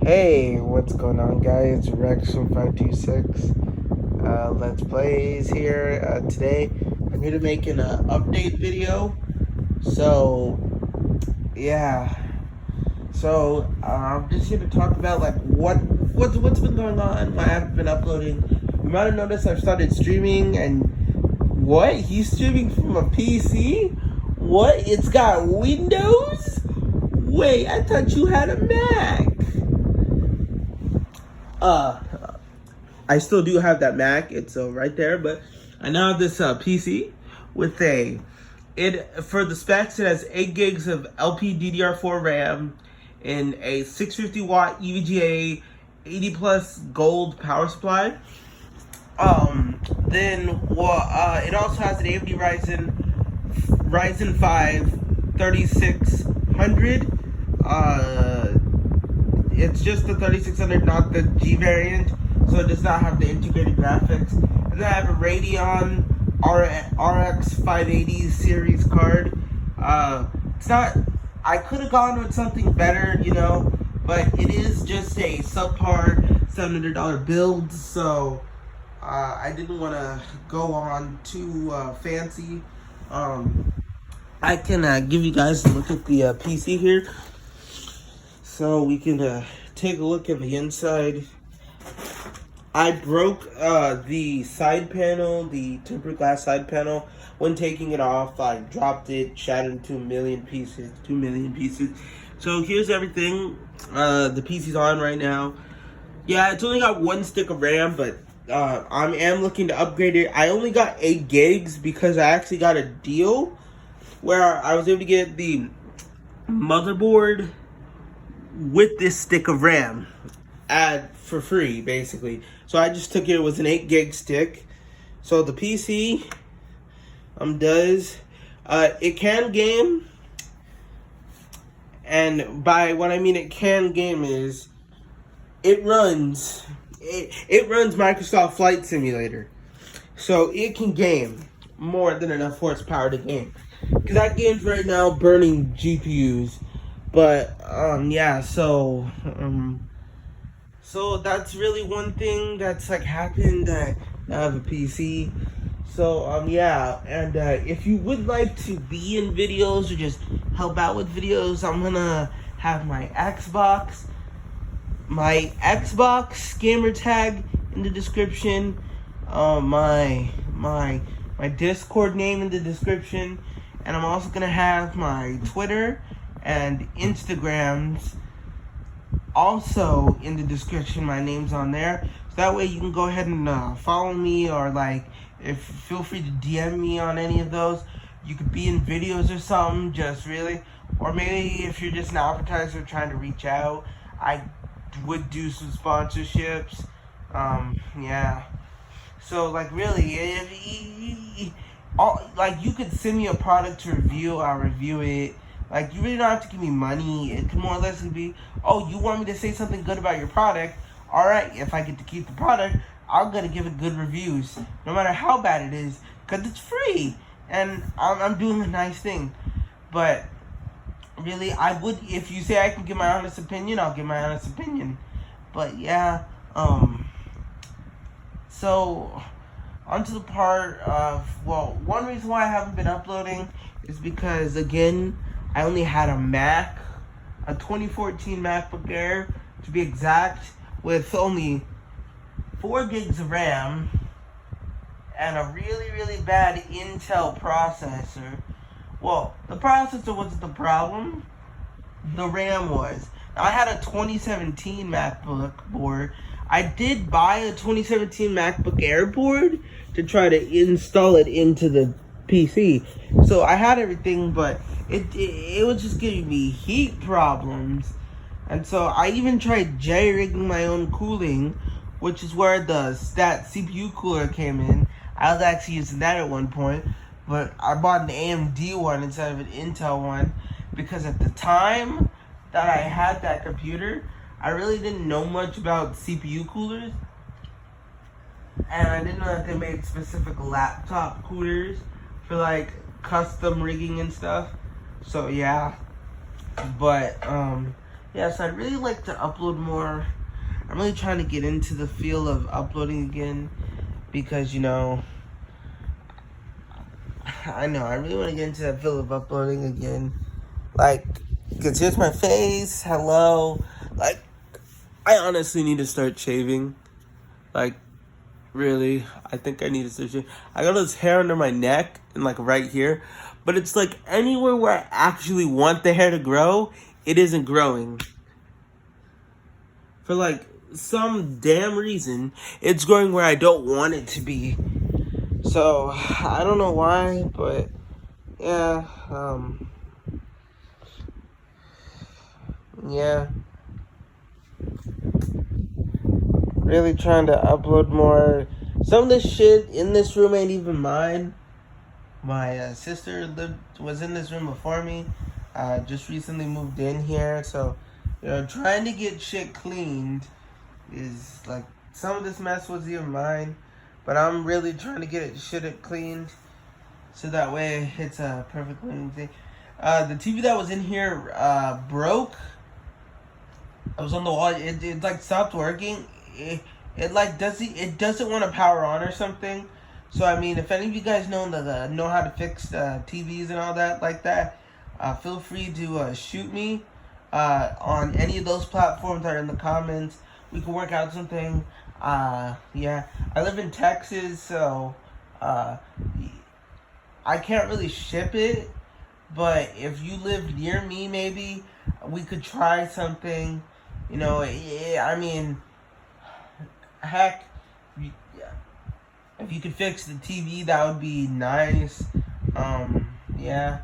Hey, what's going on, guys? Rex from 526. Let's Plays here. Today, I'm here to make an update video. So, yeah. I'm just here to talk about like what's been going on. Why I haven't been uploading. You might have noticed I've started streaming, and what? He's streaming from a PC? What? It's got Windows? Wait, I thought you had a Mac. I still do have that Mac. It's right there, but I now have this PC with for the specs. It has 8 gigs of LPDDR4 RAM and a 650 watt EVGA 80 plus gold power supply. It also has an AMD Ryzen 5 3600. It's just the 3600, not the G variant, so it does not have the integrated graphics. And then I have a Radeon RX 580 series card. It's not. I could have gone with something better, but it is just a subpar $700 build, so I didn't want to go on too fancy. I can give you guys a look at the PC here, so we can take a look at the inside. I broke the side panel, the tempered glass side panel. When taking it off, I dropped it, shattered into 2 million pieces. So here's everything. The PC's on right now. Yeah, it's only got 1 stick of RAM, but I am looking to upgrade it. I only got 8 gigs because I actually got a deal where I was able to get the motherboard with this stick of RAM for free, basically. So I just took it. It was an 8 gig stick. So the PC does it can game, and by what I mean it can game is it runs Microsoft Flight Simulator, so it can game more than enough horsepower to game, because that game's right now burning GPUs. But yeah, so that's really one thing that's like happened. I have a PC. So yeah, and if you would like to be in videos or just help out with videos, I'm gonna have my Xbox gamer tag in the description, my Discord name in the description, and I'm also gonna have my Twitter and Instagrams also in the description. My name's on there, so that way you can go ahead and follow me, or feel free to DM me on any of those. You could be in videos or something, or maybe if you're just an advertiser trying to reach out, I would do some sponsorships. Yeah. So really, you could send me a product to review, I'll review it. You really don't have to give me money. It can more or less be, oh, you want me to say something good about your product? Alright, if I get to keep the product, I'm gonna give it good reviews, no matter how bad it is, because it's free, and I'm doing a nice thing. But really, if you say I can give my honest opinion, I'll give my honest opinion. But yeah, so onto the part of, one reason why I haven't been uploading is because, again, I only had a Mac, a 2014 MacBook Air to be exact, with only 4 gigs of RAM and a really, really bad Intel processor. Well, the processor wasn't the problem, the RAM was. Now, I had a 2017 MacBook board. I did buy a 2017 MacBook Air board to try to install it into the PC. So I had everything, but it was just giving me heat problems. And so I even tried jerry-rigging my own cooling, which is where that CPU cooler came in. I was actually using that at one point, but I bought an AMD one instead of an Intel one, because at the time that I had that computer, I really didn't know much about CPU coolers, and I didn't know that they made specific laptop coolers for custom rigging and stuff. So yeah, but yeah, so I'd really like to upload more. I'm really trying to get into the feel of uploading again because, you know, I know, I really want to get into that feel of uploading again. Like, because here's my face, hello. Like, I honestly need to start shaving. Like, really, I think I need to start shaving. I got this hair under my neck and, like, right here. But it's, like, anywhere where I actually want the hair to grow, it isn't growing. For, like, some damn reason, it's growing where I don't want it to be. So, I don't know why, but, yeah, yeah. Really trying to upload more. Some of this shit in this room ain't even mine. My sister was in this room before me. Just recently moved in here, so, you know, trying to get shit cleaned is, like, some of this mess was even mine. But I'm really trying to get shit cleaned so that way it's a perfect clean thing. The TV that was in here broke. I was on the wall. It like stopped working. It like doesn't want to power on or something. So I mean, if any of you guys know know how to fix TVs and all that like that, feel free to shoot me on any of those platforms or in the comments. We can work out something. Yeah, I live in Texas, so I can't really ship it. But if you live near me, maybe we could try something. You know, I mean, heck, if you could fix the TV, that would be nice. Yeah.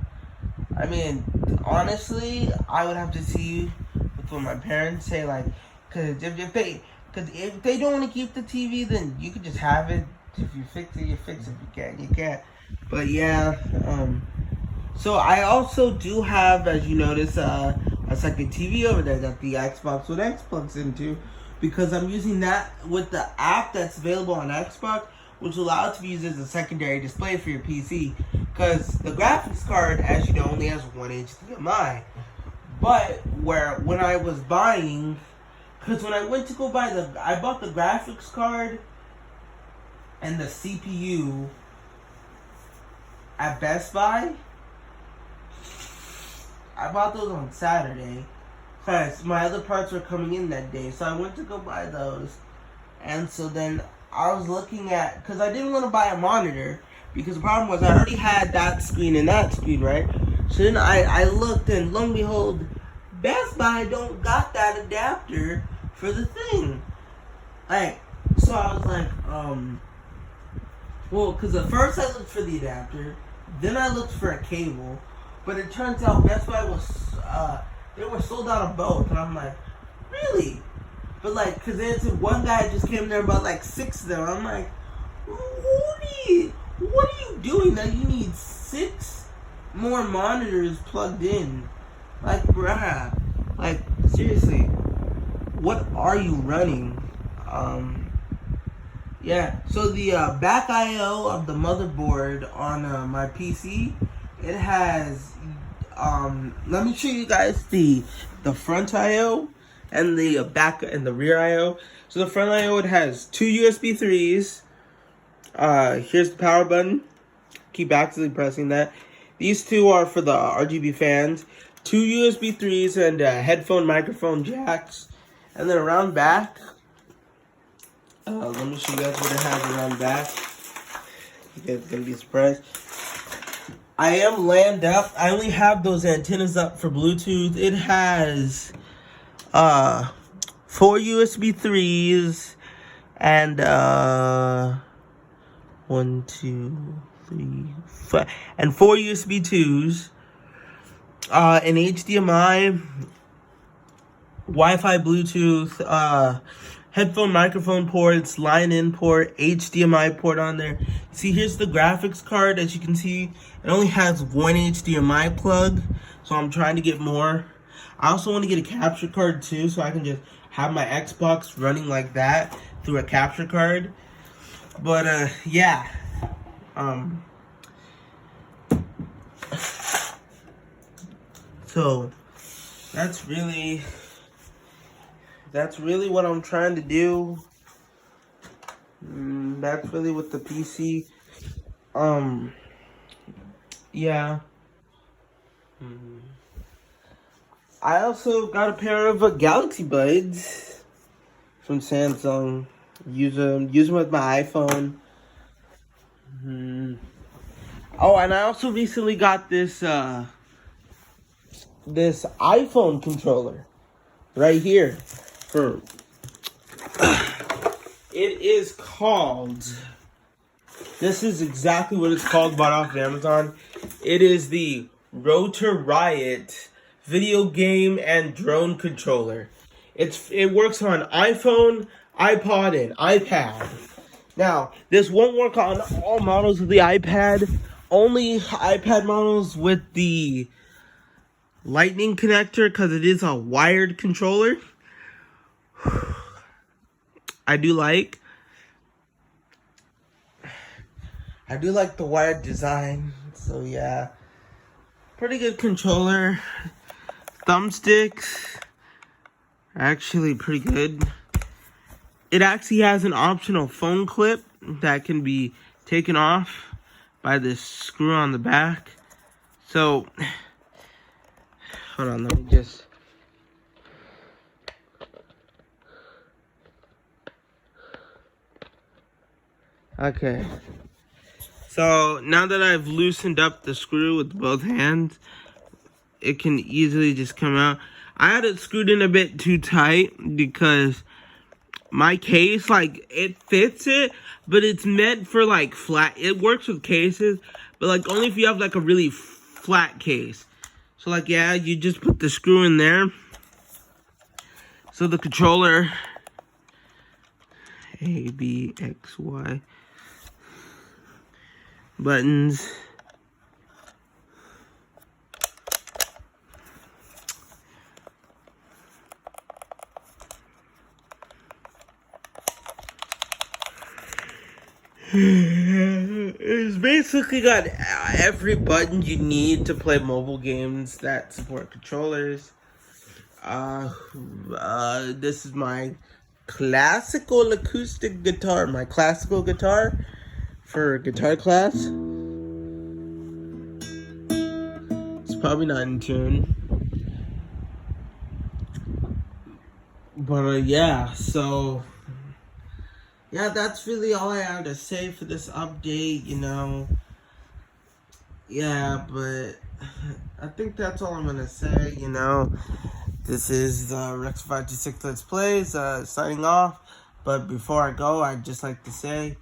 I mean, honestly, I would have to see what my parents say, like, because if they don't want to keep the TV, then you could just have it. If you fix it, you fix it. If you can't, you can't. But yeah, so I also do have, as you notice, a second TV over there that the Xbox One X plugs into, because I'm using that with the app that's available on Xbox, which allows it to be used as a secondary display for your PC. Because the graphics card, as you know, only has one HDMI. But when I was buying, because when I went to go buy I bought the graphics card and the CPU at Best Buy. I bought those on Saturday because my other parts were coming in that day. So I went to go buy those. And so then I was looking at, because I didn't want to buy a monitor, because the problem was I already had that screen and that screen, right? So then I looked, and lo and behold, Best Buy don't got that adapter for the thing. Like, so I was like, well, because at first I looked for the adapter, then I looked for a cable, but it turns out Best Buy was, they were sold out of both, and I'm like, really? But like, because there's one guy just came there and bought like 6 of them. I'm like, what are you doing that you need 6 more monitors plugged in? Like, bruh, like, seriously, what are you running? Yeah, so the back I/O of the motherboard on my PC, it has, let me show you guys the front I/O and the back and the rear I/O. So the front I/O, it has 2 USB 3s. Here's the power button. Keep actively pressing that. These 2 are for the RGB fans. 2 USB 3s and headphone microphone jacks. And then around back, let me show you guys what it has around back. You guys are gonna be surprised. I am LAN'd up. I only have those antennas up for Bluetooth. It has 4 USB 3s and 1, 2, 3, 4, and 4 USB 2s. An HDMI, Wi-Fi, Bluetooth, headphone microphone ports, line in port, HDMI port on there. See, here's the graphics card. As you can see, it only has 1 HDMI plug, so I'm trying to get more. I also want to get a capture card too, so I can just have my Xbox running like that through a capture card. But yeah, so that's really that's really what I'm trying to do. That's really what the PC. Yeah. I also got a pair of Galaxy Buds from Samsung. Use them with my iPhone. Oh, and I also recently got this this iPhone controller right here. For it is called. This is exactly what it's called. Bought off of Amazon. It is the Rotor Riot video game and drone controller. It works on iPhone, iPod, and iPad. Now, this won't work on all models of the iPad. Only iPad models with the Lightning connector, because it is a wired controller. I do like the wired design. So yeah, pretty good controller. Thumbsticks are actually pretty good. It actually has an optional phone clip that can be taken off by this screw on the back. So, hold on, let me just... Okay. So, now that I've loosened up the screw with both hands, it can easily just come out. I had it screwed in a bit too tight because my case, like, it fits it, but it's meant for, like, flat. It works with cases, but, like, only if you have, like, a really flat case. So, like, yeah, you just put the screw in there. So, the controller, A, B, X, Y, buttons. It's basically got every button you need to play mobile games that support controllers. This is my classical acoustic guitar, my classical guitar for guitar class. It's probably not in tune. But yeah, so yeah, that's really all I have to say for this update, you know. Yeah, but I think that's all I'm gonna say, you know. This is the Rex526 Let's Plays, signing off. But before I go, I'd just like to say,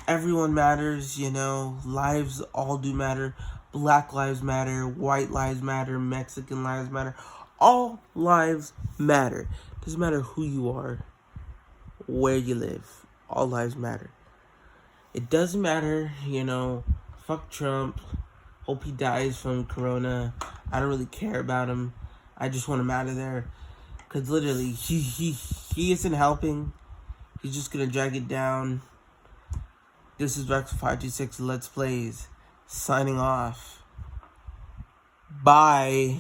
everyone matters, you know. Lives all do matter. Black lives matter. White lives matter. Mexican lives matter. All lives matter. Doesn't matter who you are, where you live. All lives matter. It doesn't matter, you know. Fuck Trump. Hope he dies from corona. I don't really care about him. I just want him out of there. Because literally, he isn't helping. He's just going to drag it down. This is Rex526 Let's Plays. Signing off. Bye.